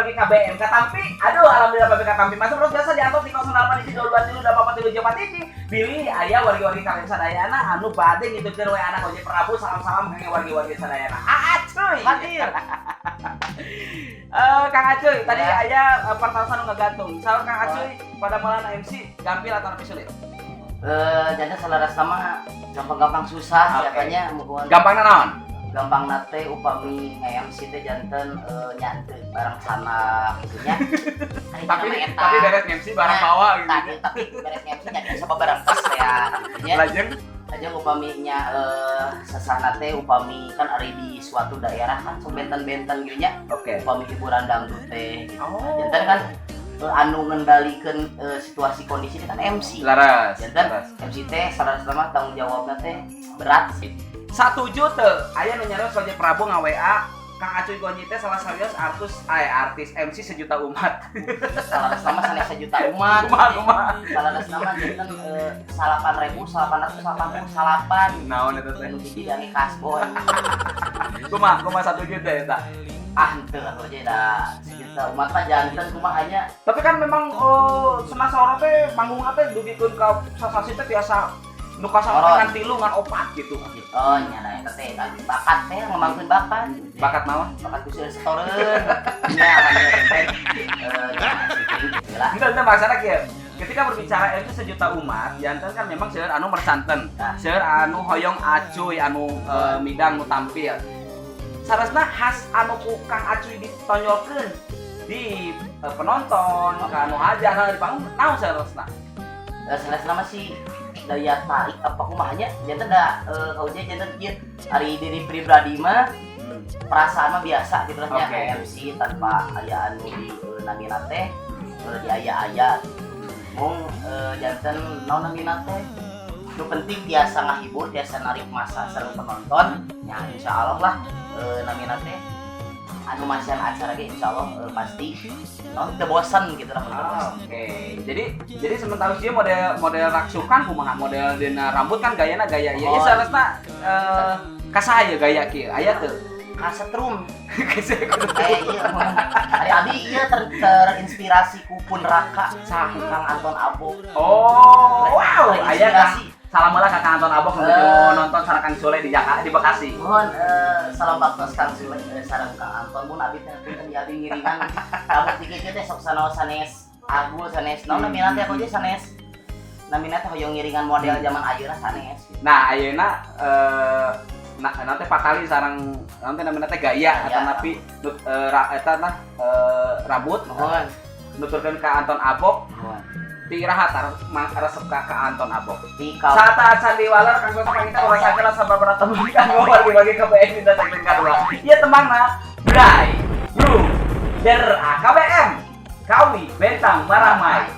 wargi KBM Katampi. Aduh, alhamdulillah PB Katampi. Masuk terus biasa diantar di 08 isi 22 pilih aya wargi-wargi KBM sadayana anu bade ngidupkeun we anak Oje Prabu salam-salam kangge wargi-wargi sadayana. Acuy hadir. Kang Acuy, tadi aya pertaruhan ngegantung. Saur Kang Acuy pada malam MC gampil atau lebih sulit? Jadi selaras nama gampang-gampang susah katanya gampang naon? Gampang nate upami nge-MC teh janten nyantet barang sana gitunya. Tapi beres MC barang bawa gitu. Tapi beres MC nya sama barang tas ya. Lajeng aja upaminya sesana teh upami kan ari di suatu daerah kan benten-benten gitu nya. Oke. Upami hiburan dangdut teh. Janten kan anu ngendalikeun situasi kondisi kan MC. Laras. Janten MC teh salah-salah tanggung jawabna teh berat sih. 1 juta aya nu nyarios Oje Prabu nga-WA Kang Acuy Gonyi teh salah sarios artis MC sejuta umat. Salah sama sanes sejuta umat. Kumaha. Salah nama janten 8.888. Naon eta teh? Anu hiji dari kasbon. Kumaha 1 juta eta. Henteu atuh aja da sejuta umat mah janten kumahanya. Tapi kan memang semasa orang teh manggungna teh dugikeun ka sasasi teh biasa nu kasar kan 3 ngan 4 gitu. Oh nya da eta teh bakat teh ngembangkeun bakat. Bakat naon? Bakat ku setoreun. Nya kan teh lah. Enggak maksudnya kieu. Ketika berbicara itu sejuta umat, janten kan memang seueur anu mersanten. Seueur anu hoyong acuy anu midang nu tampil. Sarasna khas anu ku Kang Acuy ditonjolkeun di penonton, ka anu haja anu di panggung naon sarasna? Sarasna mah sih daya tarik apa kumahanya janten da kaunya janten kieu ari diri pribadi mah perasaan mah biasa gitu lah nya MC tanpa aya anu di namina teh di aya-aya mung janten naon namina teh nu penting biasa ngahibur biasa narik masa sareng penonton nya insyaallah lah namina teh anu masihan acara ge insyaallah pasti non teu bosan gitu lah. Oke. Jadi sementara dia model raksukan kumaha model dina rambut kan gayana gaya ieu. Ieu saresna kasaha ieu gaya kieu? Aya teu? Kasetrum. Kayak ieu. Ari abi ieu terinspirasi ku Pun Raka sang Kang Anton Abok. Oh, wow. Aya kan. Salam heula ka Kang Anton Abok nu nonton sareng Kang Sule di Jakarta di Bekasi. Mohon salam baktos Kang Sule sareng Kang Anton mun abi teh punten abi ngiringan. Rambut dikit teh sok sanoa sanes agul sanes. Naon namina teh aku ge sanes. Namina teh hoyong ngiringan model zaman ayeuna sanes. Nah, ayeuna nanti patali sareng nanti namina teh gaya atau napi eta rambut. Mohon nuturkeun ka Anton Abok. Piraha resep ka Anton Abok. Sata sandiwala kang gosok kita ora sagala sabar berata kan bagi KBM kita segmen kedua. Ieu temangna Bray, Bru, Der KBM, Kawi, Bentang, Maramai.